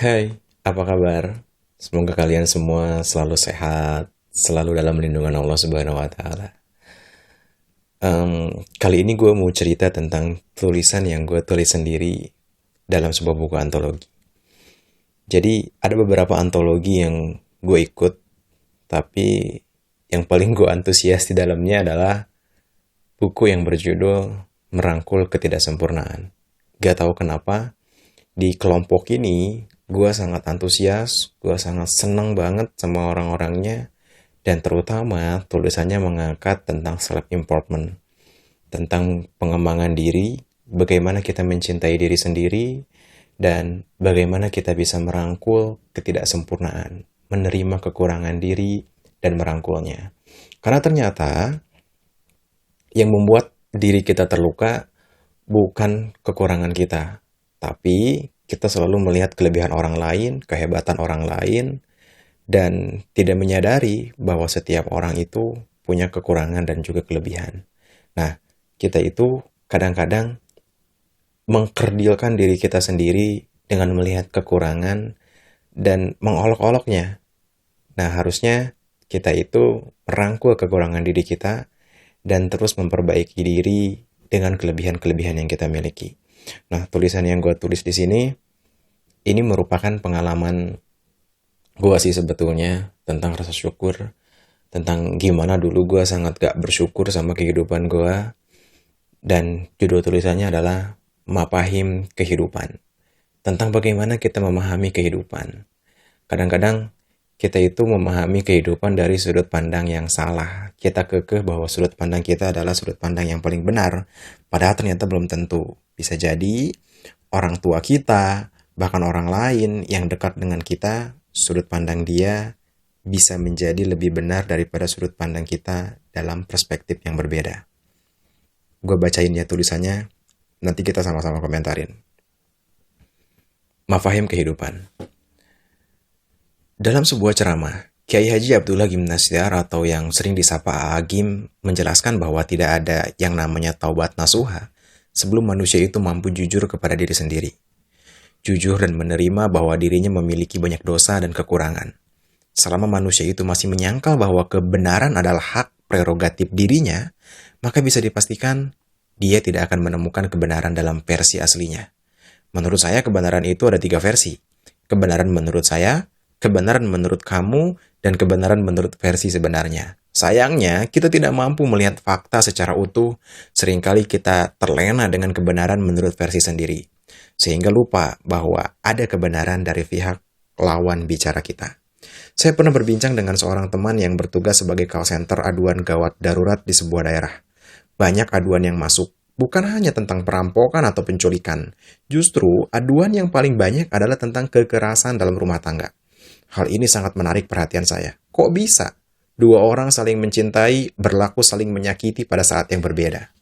Hai, apa kabar? Semoga kalian semua selalu sehat, selalu dalam lindungan Allah Subhanahu wa Ta'ala. Kali ini gue mau cerita tentang tulisan yang gue tulis sendiri dalam sebuah buku antologi. Jadi, ada beberapa antologi yang gue ikut, tapi yang paling gue antusias di dalamnya adalah buku yang berjudul Merangkul Ketidaksempurnaan. Gak tahu kenapa, di kelompok ini gue sangat antusias, gue sangat seneng banget sama orang-orangnya, dan terutama tulisannya mengangkat tentang self-improvement, tentang pengembangan diri, bagaimana kita mencintai diri sendiri, dan bagaimana kita bisa merangkul ketidaksempurnaan, menerima kekurangan diri, dan merangkulnya. Karena ternyata yang membuat diri kita terluka bukan kekurangan kita, tapi kita selalu melihat kelebihan orang lain, kehebatan orang lain, dan tidak menyadari bahwa setiap orang itu punya kekurangan dan juga kelebihan. Nah, kita itu kadang-kadang mengkerdilkan diri kita sendiri dengan melihat kekurangan dan mengolok-oloknya. Nah, harusnya kita itu merangkul kekurangan diri kita dan terus memperbaiki diri dengan kelebihan-kelebihan yang kita miliki. Nah, tulisan yang gue tulis di sini, ini merupakan pengalaman gue sih sebetulnya tentang rasa syukur, tentang gimana dulu gue sangat gak bersyukur sama kehidupan gue, dan judul tulisannya adalah Mafahim Kehidupan. Tentang bagaimana kita memahami kehidupan. Kadang-kadang kita itu memahami kehidupan dari sudut pandang yang salah. Kita kekeh bahwa sudut pandang kita adalah sudut pandang yang paling benar, padahal ternyata belum tentu. Bisa jadi orang tua kita, bahkan orang lain yang dekat dengan kita, sudut pandang dia bisa menjadi lebih benar daripada sudut pandang kita dalam perspektif yang berbeda. Gue bacain ya tulisannya, nanti kita sama-sama komentarin. Mafahim Kehidupan. Dalam sebuah ceramah, Kiai Haji Abdullah Gimnastiar atau yang sering disapa Agim menjelaskan bahwa tidak ada yang namanya taubat nasuha sebelum manusia itu mampu jujur kepada diri sendiri. Jujur dan menerima bahwa dirinya memiliki banyak dosa dan kekurangan. Selama manusia itu masih menyangkal bahwa kebenaran adalah hak prerogatif dirinya, maka bisa dipastikan dia tidak akan menemukan kebenaran dalam versi aslinya. Menurut saya kebenaran itu ada 3 versi. Kebenaran menurut saya, kebenaran menurut kamu, dan kebenaran menurut versi sebenarnya. Sayangnya, kita tidak mampu melihat fakta secara utuh. Seringkali kita terlena dengan kebenaran menurut versi sendiri, sehingga lupa bahwa ada kebenaran dari pihak lawan bicara kita. Saya pernah berbincang dengan seorang teman yang bertugas sebagai call center aduan gawat darurat di sebuah daerah. Banyak aduan yang masuk, bukan hanya tentang perampokan atau penculikan. Justru, aduan yang paling banyak adalah tentang kekerasan dalam rumah tangga. Hal ini sangat menarik perhatian saya. Kok bisa? 2 orang saling mencintai, berlaku saling menyakiti pada saat yang berbeda.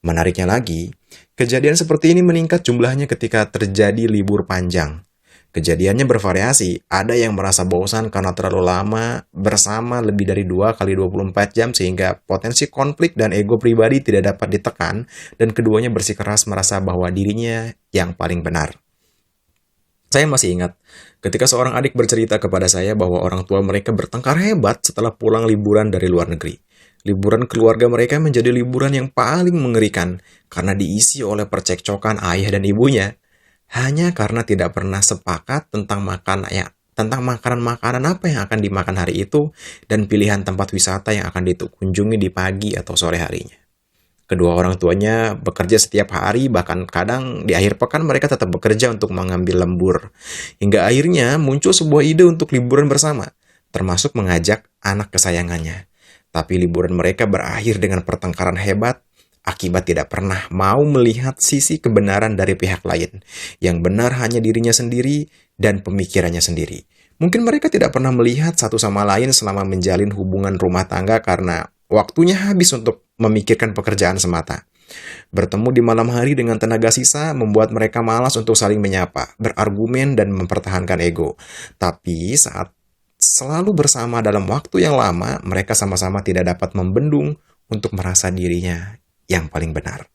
Menariknya lagi, kejadian seperti ini meningkat jumlahnya ketika terjadi libur panjang. Kejadiannya bervariasi, ada yang merasa bosan karena terlalu lama bersama lebih dari 2 kali 24 jam sehingga potensi konflik dan ego pribadi tidak dapat ditekan dan keduanya bersikeras merasa bahwa dirinya yang paling benar. Saya masih ingat ketika seorang adik bercerita kepada saya bahwa orang tua mereka bertengkar hebat setelah pulang liburan dari luar negeri. Liburan keluarga mereka menjadi liburan yang paling mengerikan karena diisi oleh percekcokan ayah dan ibunya. Hanya karena tidak pernah sepakat tentang makanan-makanan apa yang akan dimakan hari itu dan pilihan tempat wisata yang akan dikunjungi di pagi atau sore harinya. Kedua orang tuanya bekerja setiap hari, bahkan kadang di akhir pekan mereka tetap bekerja untuk mengambil lembur. Hingga akhirnya muncul sebuah ide untuk liburan bersama, termasuk mengajak anak kesayangannya. Tapi liburan mereka berakhir dengan pertengkaran hebat akibat tidak pernah mau melihat sisi kebenaran dari pihak lain. Yang benar hanya dirinya sendiri dan pemikirannya sendiri. Mungkin mereka tidak pernah melihat satu sama lain selama menjalin hubungan rumah tangga karena waktunya habis untuk memikirkan pekerjaan semata. Bertemu di malam hari dengan tenaga sisa membuat mereka malas untuk saling menyapa, berargumen, dan mempertahankan ego. Tapi saat selalu bersama dalam waktu yang lama, mereka sama-sama tidak dapat membendung untuk merasa dirinya yang paling benar.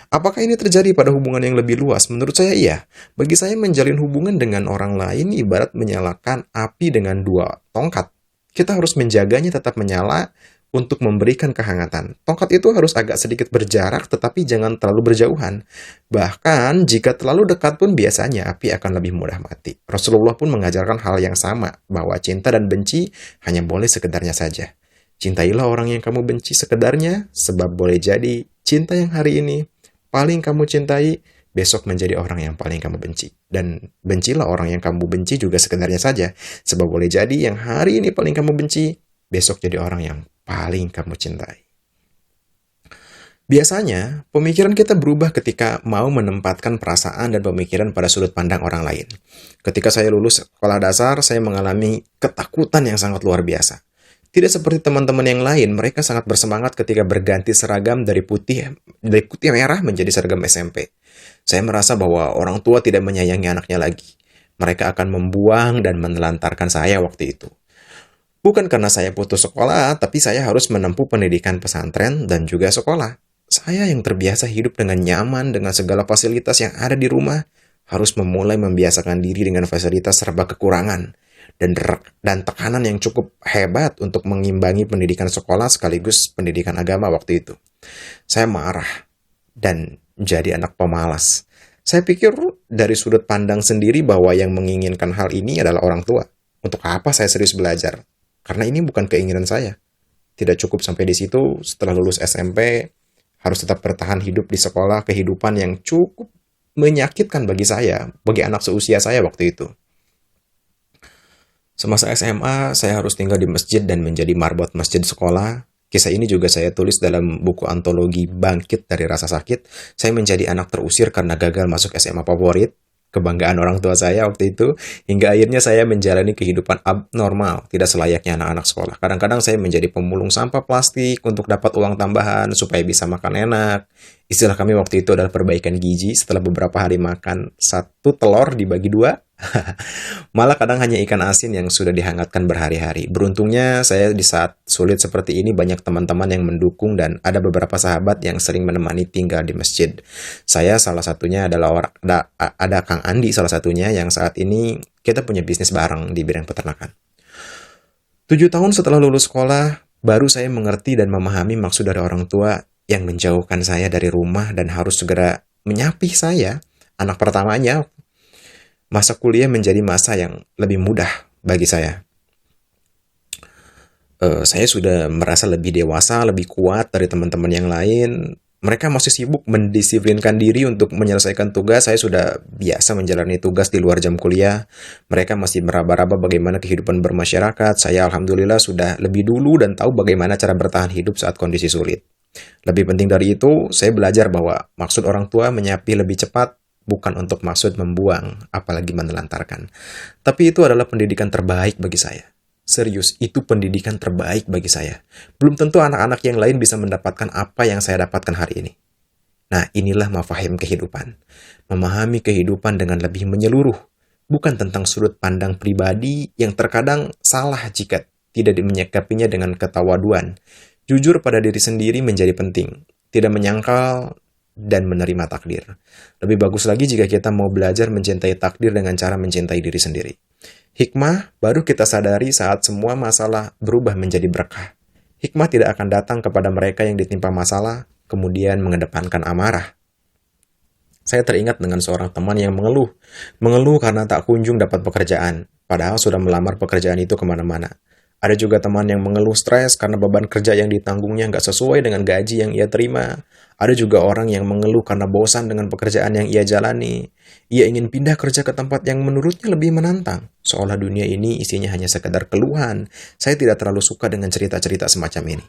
Apakah ini terjadi pada hubungan yang lebih luas? Menurut saya iya. Bagi saya menjalin hubungan dengan orang lain ibarat menyalakan api dengan dua tongkat. Kita harus menjaganya tetap menyala untuk memberikan kehangatan. Tongkat itu harus agak sedikit berjarak tetapi jangan terlalu berjauhan. Bahkan jika terlalu dekat pun biasanya api akan lebih mudah mati. Rasulullah pun mengajarkan hal yang sama, bahwa cinta dan benci hanya boleh sekedarnya saja. Cintailah orang yang kamu benci sekedarnya, sebab boleh jadi cinta yang hari ini paling kamu cintai, besok menjadi orang yang paling kamu benci. Dan bencilah orang yang kamu benci juga sekedarnya saja. Sebab boleh jadi yang hari ini paling kamu benci, besok jadi orang yang paling kamu cintai. Biasanya, pemikiran kita berubah ketika mau menempatkan perasaan dan pemikiran pada sudut pandang orang lain. Ketika saya lulus sekolah dasar, saya mengalami ketakutan yang sangat luar biasa. Tidak seperti teman-teman yang lain, mereka sangat bersemangat ketika berganti seragam dari putih merah menjadi seragam SMP. Saya merasa bahwa orang tua tidak menyayangi anaknya lagi. Mereka akan membuang dan menelantarkan saya waktu itu. Bukan karena saya putus sekolah, tapi saya harus menempuh pendidikan pesantren dan juga sekolah. Saya yang terbiasa hidup dengan nyaman dengan segala fasilitas yang ada di rumah, harus memulai membiasakan diri dengan fasilitas serba kekurangan dan tekanan yang cukup hebat untuk mengimbangi pendidikan sekolah sekaligus pendidikan agama waktu itu. Saya marah dan jadi anak pemalas. Saya pikir dari sudut pandang sendiri bahwa yang menginginkan hal ini adalah orang tua. Untuk apa saya serius belajar? Karena ini bukan keinginan saya. Tidak cukup sampai di situ, setelah lulus SMP, harus tetap bertahan hidup di sekolah kehidupan yang cukup menyakitkan bagi saya, bagi anak seusia saya waktu itu. Semasa SMA, saya harus tinggal di masjid dan menjadi marbot masjid sekolah. Kisah ini juga saya tulis dalam buku antologi Bangkit dari Rasa Sakit. Saya menjadi anak terusir karena gagal masuk SMA favorit. Kebanggaan orang tua saya waktu itu, hingga akhirnya saya menjalani kehidupan abnormal, tidak selayaknya anak-anak sekolah. Kadang-kadang saya menjadi pemulung sampah plastik untuk dapat uang tambahan supaya bisa makan enak. Istilah kami waktu itu adalah perbaikan gizi. Setelah beberapa hari makan satu telur dibagi dua, malah kadang hanya ikan asin yang sudah dihangatkan berhari-hari. Beruntungnya saya di saat sulit seperti ini banyak teman-teman yang mendukung dan ada beberapa sahabat yang sering menemani tinggal di masjid. Saya salah satunya adalah ada Kang Andi salah satunya yang saat ini kita punya bisnis bareng di bidang peternakan. 7 tahun setelah lulus sekolah, baru saya mengerti dan memahami maksud dari orang tua yang menjauhkan saya dari rumah dan harus segera menyapih saya, anak pertamanya. Masa kuliah menjadi masa yang lebih mudah bagi saya. Saya sudah merasa lebih dewasa, lebih kuat dari teman-teman yang lain. Mereka masih sibuk mendisiplinkan diri untuk menyelesaikan tugas. Saya sudah biasa menjalani tugas di luar jam kuliah. Mereka masih meraba-raba bagaimana kehidupan bermasyarakat. Saya alhamdulillah sudah lebih dulu dan tahu bagaimana cara bertahan hidup saat kondisi sulit. Lebih penting dari itu, saya belajar bahwa maksud orang tua menyapi lebih cepat bukan untuk maksud membuang, apalagi menelantarkan. Tapi itu adalah pendidikan terbaik bagi saya. Serius, itu pendidikan terbaik bagi saya. Belum tentu anak-anak yang lain bisa mendapatkan apa yang saya dapatkan hari ini. Nah, inilah mafahim kehidupan. Memahami kehidupan dengan lebih menyeluruh. Bukan tentang sudut pandang pribadi yang terkadang salah jika tidak menyikapinya dengan ketawaduan. Jujur pada diri sendiri menjadi penting. Tidak menyangkal dan menerima takdir. Lebih bagus lagi jika kita mau belajar mencintai takdir dengan cara mencintai diri sendiri. Hikmah baru kita sadari saat semua masalah berubah menjadi berkah. Hikmah tidak akan datang kepada mereka yang ditimpa masalah, kemudian mengedepankan amarah. Saya teringat dengan seorang teman yang mengeluh. Mengeluh karena tak kunjung dapat pekerjaan, padahal sudah melamar pekerjaan itu kemana-mana. Ada juga teman yang mengeluh stres karena beban kerja yang ditanggungnya nggak sesuai dengan gaji yang ia terima. Ada juga orang yang mengeluh karena bosan dengan pekerjaan yang ia jalani. Ia ingin pindah kerja ke tempat yang menurutnya lebih menantang. Seolah dunia ini isinya hanya sekedar keluhan. Saya tidak terlalu suka dengan cerita-cerita semacam ini.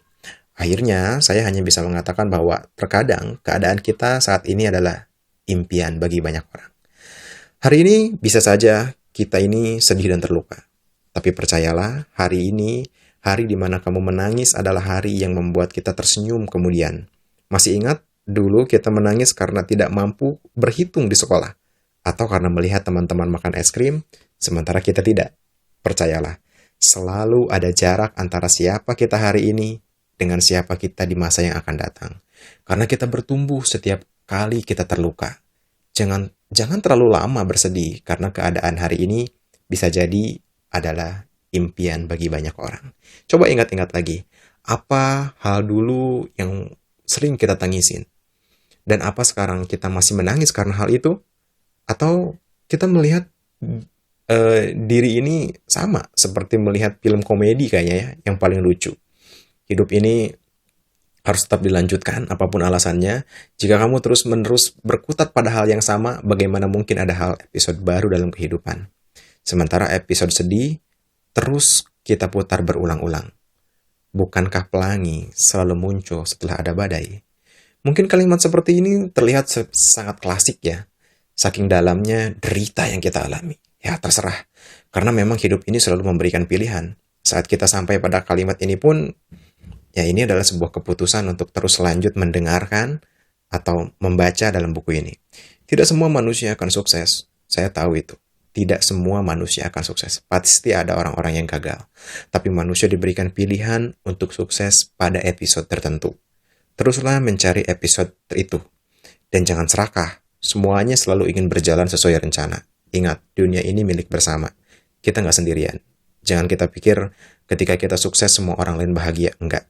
Akhirnya, saya hanya bisa mengatakan bahwa terkadang keadaan kita saat ini adalah impian bagi banyak orang. Hari ini bisa saja kita ini sedih dan terluka. Tapi percayalah, hari ini, hari di mana kamu menangis adalah hari yang membuat kita tersenyum kemudian. Masih ingat, dulu kita menangis karena tidak mampu berhitung di sekolah. Atau karena melihat teman-teman makan es krim, sementara kita tidak. Percayalah, selalu ada jarak antara siapa kita hari ini dengan siapa kita di masa yang akan datang. Karena kita bertumbuh setiap kali kita terluka. Jangan terlalu lama bersedih karena keadaan hari ini bisa jadi adalah impian bagi banyak orang. Coba ingat-ingat lagi, apa hal dulu yang sering kita tangisin? Dan apa sekarang kita masih menangis karena hal itu? Atau kita melihat diri ini sama seperti melihat film komedi kayaknya ya, yang paling lucu. Hidup ini harus tetap dilanjutkan apapun alasannya. Jika kamu terus-menerus berkutat pada hal yang sama, bagaimana mungkin ada hal episode baru dalam kehidupan? Sementara episode sedih terus kita putar berulang-ulang. Bukankah pelangi selalu muncul setelah ada badai? Mungkin kalimat seperti ini terlihat sangat klasik ya. Saking dalamnya derita yang kita alami. Ya terserah. Karena memang hidup ini selalu memberikan pilihan. Saat kita sampai pada kalimat ini pun, ya ini adalah sebuah keputusan untuk terus lanjut mendengarkan atau membaca dalam buku ini. Tidak semua manusia akan sukses. Saya tahu itu. Tidak semua manusia akan sukses. Pasti ada orang-orang yang gagal. Tapi manusia diberikan pilihan untuk sukses pada episode tertentu. Teruslah mencari episode itu. Dan jangan serakah. Semuanya selalu ingin berjalan sesuai rencana. Ingat, dunia ini milik bersama. Kita nggak sendirian. Jangan kita pikir ketika kita sukses semua orang lain bahagia. Enggak.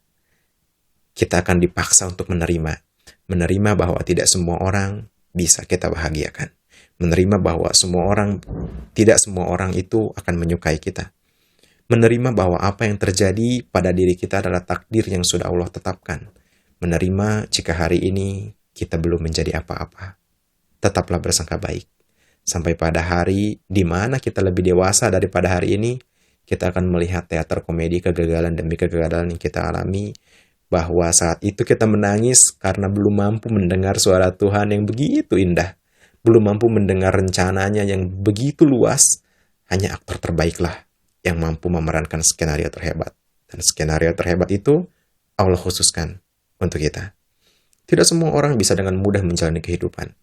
Kita akan dipaksa untuk menerima. Menerima bahwa tidak semua orang bisa kita bahagiakan. Menerima bahwa tidak semua orang itu akan menyukai kita. Menerima bahwa apa yang terjadi pada diri kita adalah takdir yang sudah Allah tetapkan. Menerima jika hari ini kita belum menjadi apa-apa. Tetaplah bersangka baik. Sampai pada hari di mana kita lebih dewasa daripada hari ini, kita akan melihat teater komedi kegagalan demi kegagalan yang kita alami, bahwa saat itu kita menangis karena belum mampu mendengar suara Tuhan yang begitu indah, belum mampu mendengar rencananya yang begitu luas. Hanya aktor terbaiklah yang mampu memerankan skenario terhebat. Dan skenario terhebat itu Allah khususkan untuk kita. Tidak semua orang bisa dengan mudah menjalani kehidupan.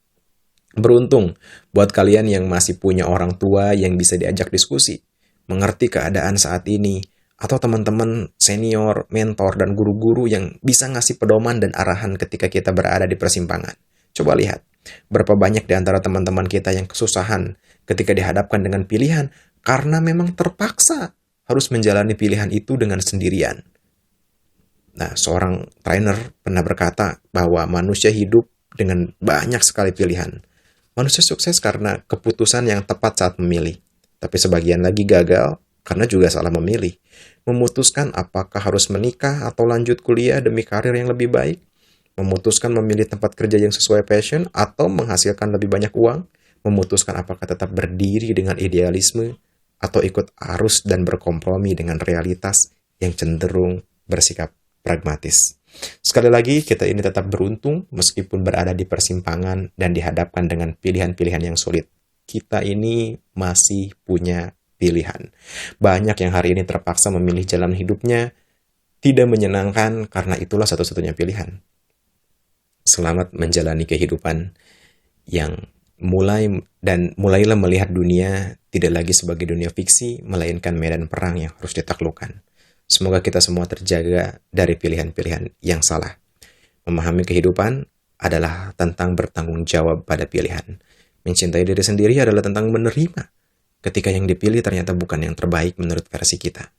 Beruntung buat kalian yang masih punya orang tua yang bisa diajak diskusi, mengerti keadaan saat ini, atau teman-teman senior, mentor, dan guru-guru yang bisa ngasih pedoman dan arahan ketika kita berada di persimpangan. Coba lihat, berapa banyak di antara teman-teman kita yang kesusahan ketika dihadapkan dengan pilihan karena memang terpaksa harus menjalani pilihan itu dengan sendirian. Nah, seorang trainer pernah berkata bahwa manusia hidup dengan banyak sekali pilihan. Manusia sukses karena keputusan yang tepat saat memilih. Tapi sebagian lagi gagal karena juga salah memilih. Memutuskan apakah harus menikah atau lanjut kuliah demi karir yang lebih baik. Memutuskan memilih tempat kerja yang sesuai passion atau menghasilkan lebih banyak uang. Memutuskan apakah tetap berdiri dengan idealisme atau ikut arus dan berkompromi dengan realitas yang cenderung bersikap pragmatis. Sekali lagi, kita ini tetap beruntung meskipun berada di persimpangan dan dihadapkan dengan pilihan-pilihan yang sulit. Kita ini masih punya pilihan. Banyak yang hari ini terpaksa memilih jalan hidupnya tidak menyenangkan karena itulah satu-satunya pilihan. Selamat menjalani kehidupan yang mulailah melihat dunia tidak lagi sebagai dunia fiksi, melainkan medan perang yang harus ditaklukkan. Semoga kita semua terjaga dari pilihan-pilihan yang salah. Memahami kehidupan adalah tentang bertanggung jawab pada pilihan. Mencintai diri sendiri adalah tentang menerima ketika yang dipilih ternyata bukan yang terbaik menurut versi kita.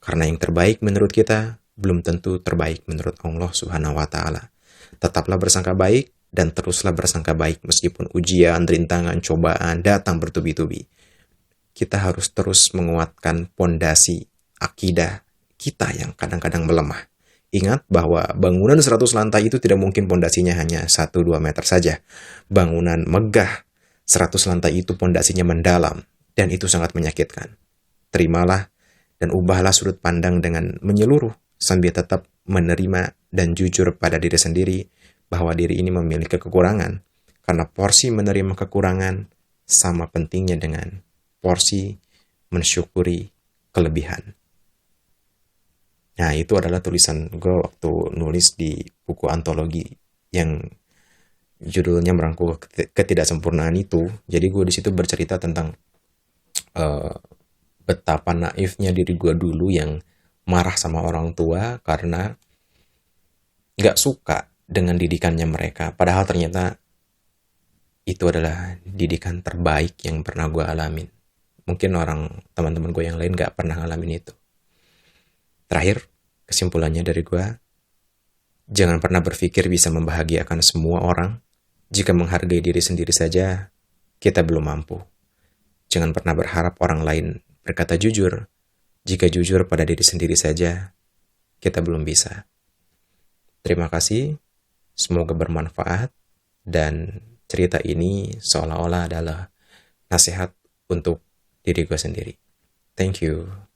Karena yang terbaik menurut kita belum tentu terbaik menurut Allah Subhanahu wa Ta'ala. Tetaplah bersangka baik dan teruslah bersangka baik meskipun ujian, rintangan, cobaan datang bertubi-tubi. Kita harus terus menguatkan pondasi akidah kita yang kadang-kadang melemah. Ingat bahwa bangunan 100 lantai itu tidak mungkin pondasinya hanya 1-2 meter saja. Bangunan megah 100 lantai itu pondasinya mendalam dan itu sangat menyakitkan. Terimalah dan ubahlah sudut pandang dengan menyeluruh sambil tetap menerima dan jujur pada diri sendiri bahwa diri ini memiliki kekurangan. Karena porsi menerima kekurangan sama pentingnya dengan porsi mensyukuri kelebihan. Nah, itu adalah tulisan gue waktu nulis di buku antologi yang judulnya Merangkul Ketidaksempurnaan itu. Jadi gue di situ bercerita tentang betapa naifnya diri gue dulu yang marah sama orang tua karena nggak suka dengan didikannya mereka. Padahal ternyata itu adalah didikan terbaik yang pernah gue alamin. Mungkin teman-teman gue yang lain gak pernah ngalamin itu. Terakhir, kesimpulannya dari gue, jangan pernah berpikir bisa membahagiakan semua orang. Jika menghargai diri sendiri saja, kita belum mampu. Jangan pernah berharap orang lain berkata jujur. Jika jujur pada diri sendiri saja, kita belum bisa. Terima kasih, semoga bermanfaat, dan cerita ini seolah-olah adalah nasihat untuk diri gue sendiri. Thank you.